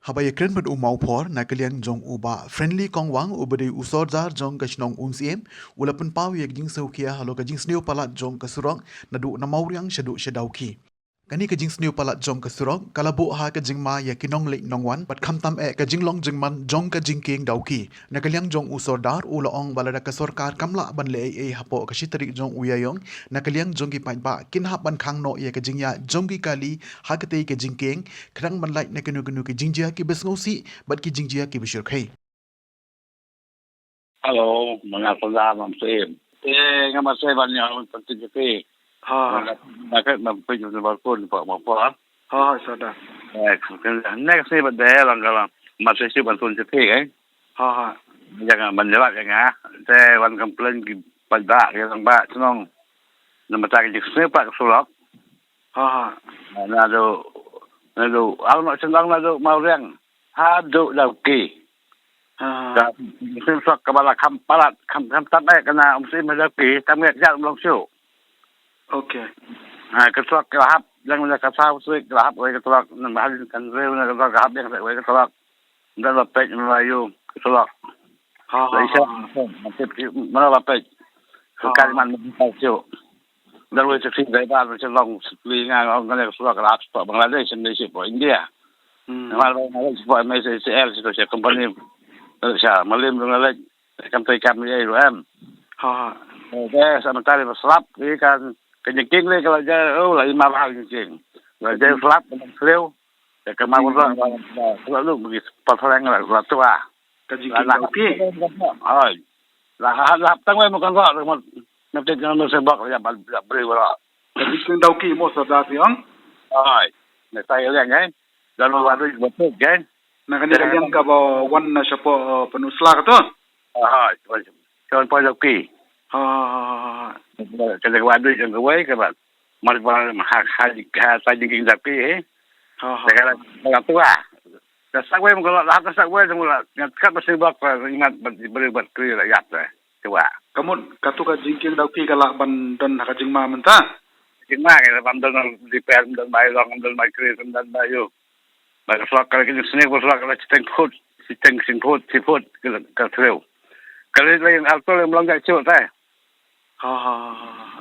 Habaya kren bad umau por na kalian jong uba friendly kong wang ubade usor jar jong kashnong unsiem ulapun paw yak jing saukia halo ka jing sneu palat jong kasurong nadu na mauriang shadu shadauki. Kani ka jing sneu palat jong kasurong kalabo ha ka jing ma ya kinong le nongwan pat khamtam e ka jing long jing man jong ka jing king dauki na kalian jong usor dar ula ong balada ka sorkar kamla ban le e hapo ka shitari jong uyayong na kalian jong ki pain ba kin hap ban khang no ya ka jing ya jong ki kali ha ka te ka jing king krang man lai na kenu kenu ki jingjia ki besngosi bat ki jingjia ki bishur khai. Hello, mga soldados ng SIM. Nga maseban niya ang pagtitipi. Bakit magpidyo sa balkon po mo po? Sada. Next ni ba dahil lang ka masisip ang pagtitipi eh? Yang manjala ka nga. Te wan complain ki pagda kaya lang ba sunong namatay ki sipa sulok. Nado ako na sundang nado maureng. Hado daw ki.ซึ่งกำลังคำประหลาดคำตั้งแต่กันนะสิ่งมันจะปีทำเงี้ยยากลงชิว Okay. กระทรวงกระหับยังมันจะกระซ้าซื้อกระหับไว้กระทรวงนั่นมาให้กันเร็วนะกระทรวงกระหับยังใส่ไว้กระทรวงนั่นเราเป็ดมันอะไรอยู่กระทรวงเลยใช่มันเจ็บมันเราเป็ดคือการมันไปชิวแล้วเราจะทิ้งใจบ้านเราจะลองวิ่งงานเอากันเลยกระทรวงกระหับต่อบางประเทศเช่นในสิบอินเดียมาเราสิบไม่ใช่เอลสิตัวเชื่อคอมพานีsiya malim ng nalag kamtay kami ay ruam samantali maslap kan kanyang le kala ja la mabahal jing la ja slap ng srew ka mawala la lu magi patlang la tua Kajing king ay la tangway mo kan wa mo napte kan no sebak ya bre wala Kajing king daw ki mo sa dati ang ay na tayo lang eh dan mo wala betul kan Nakanilang ka ba one na siya po panusla ka to? Kawan po daw ki. Kasi wado yung gaway ka ba? Malipang mahajing daw ki eh. Kaya lang tuwa. Kasagway mo lahat ng sagway mula. Kat masibak pa ingat beribat kriyo layat eh. Tuwa. Kamu katu ka jingking daw ki kalaban don nakajing mamanta? Jingma kaya pamdol ng diper, pamdol may long, pamdol may kriyo, pamdol mayo. Magkaslak ka rin sinig mo slak ka siteng sipot katreo. Kali lang yung alcohol yung lang gacho tayo.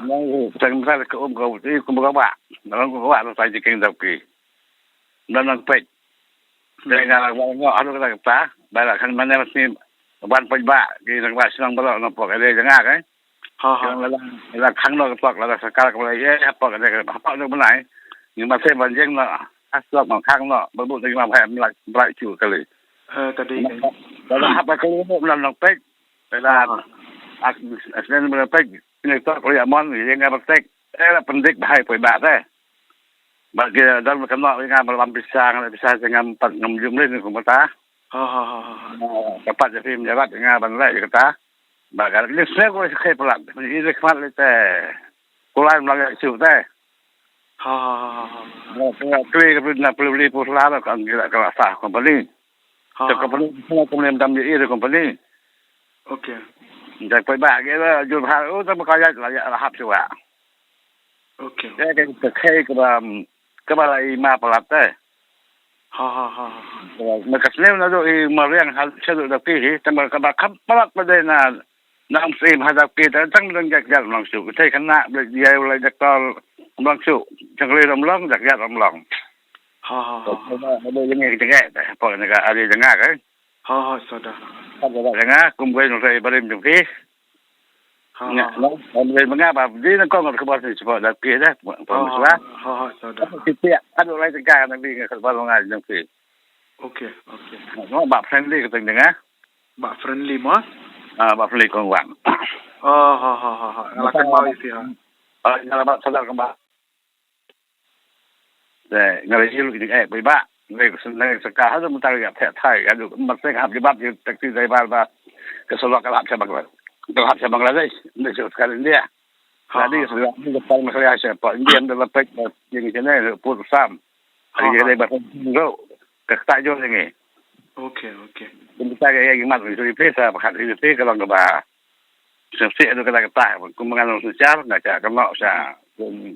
Nang tang ka ko ti kumbaga ba. Nang ko ba tayo jiking daw ki. Nang pet. Dahil nga ano ka pa? Bala kan man na si ban pa ba ki nang ba sinang bala no po kaya nga kay. La khang no ko la sa kala ko ye pa ka pa no banai. Nhưng mà xem vẫn riêng là asal bằng khang nó bởi bộ tình làm hẻm lại chủ cái này cái đi đó là hấp cái một lần lòng tết đây là nên mình tết người ta có nhà món gì nghe bác tết đây là phân tích hay phải bạc đấy bạn kia đang mà cái nọ với ngàm làm pizza sẽ ngàm tận ngầm dùng lên của người ta các bạn phim nhà bạn ngàm bằng lại người ta bà cái lịch sử của cái khép lại mình đi được phát lên thế cô làm lại chịu thế Kali na peluli pusla kan gila kala sah company. So company kemudian dam di company. Okay. Jadi pai ba ke la jul ha o ta makaya la hap siwa. Okay. Ya ke kai ke ba lai ma palat te. Makasne na do I mariang hal sedo da pi tambal ka ba khap palat pa de na nam sim hadap ki ta tang dang jak jak lang su. Thai khana dia lai jak tol lang su. Chẳng lẽ làm lăng giặc giặc làm lòng. Đây là nghe cái nghe, còn cái ở đây là nghe cái. Sao đó? Là nghe, cùng với nó đây bên trong phía. Nó bên mà nghe bà đi nó có một cái bao nhiêu chỗ đặc biệt đấy, còn một số. Sao đó? Cái tiệm, ăn đồ này thì cái nó đi cái bao lâu ngày trong phía. Okay. Nó bà friendly cái tình nghe. Bà friendly mà? Bà friendly con quảng. Là cái bao gì hả? Là bà sao đâu con bà. Ngài yêu cái gì vậy ba? Ngài sẽ cả hai chúng ta gặp thế thay, cái mặt sẽ gặp cái bắp cái đặc trưng đây ba cái số lượng cái hấp sẽ bằng lại, cái hấp sẽ bằng lại đấy, để cho cái India. Là đi sự làm cái phần mà cái sẽ bỏ India để làm tech những cái này là phụ sam, cái này bắt đầu cái tại chỗ này. Okay. Chúng ta cái mặt thì tôi biết là bạn thì biết cái lòng của bà sẽ được cái tại, cũng mang lòng sự chát là cả cái nọ sẽ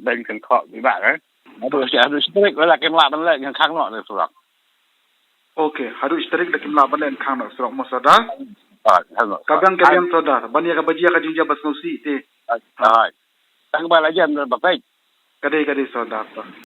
bên cần khó với bạn ấy. Nó sẽ được stress với là cái loại bên lại kháng nọ được rồi. Okay, hadu istrik dakim laban en khang nak serok masada. Hello. Kabang saudara, bania ka bajia ka jingja bas nusi te. Hai. Tang ba la jem ba pe. Kadai saudara.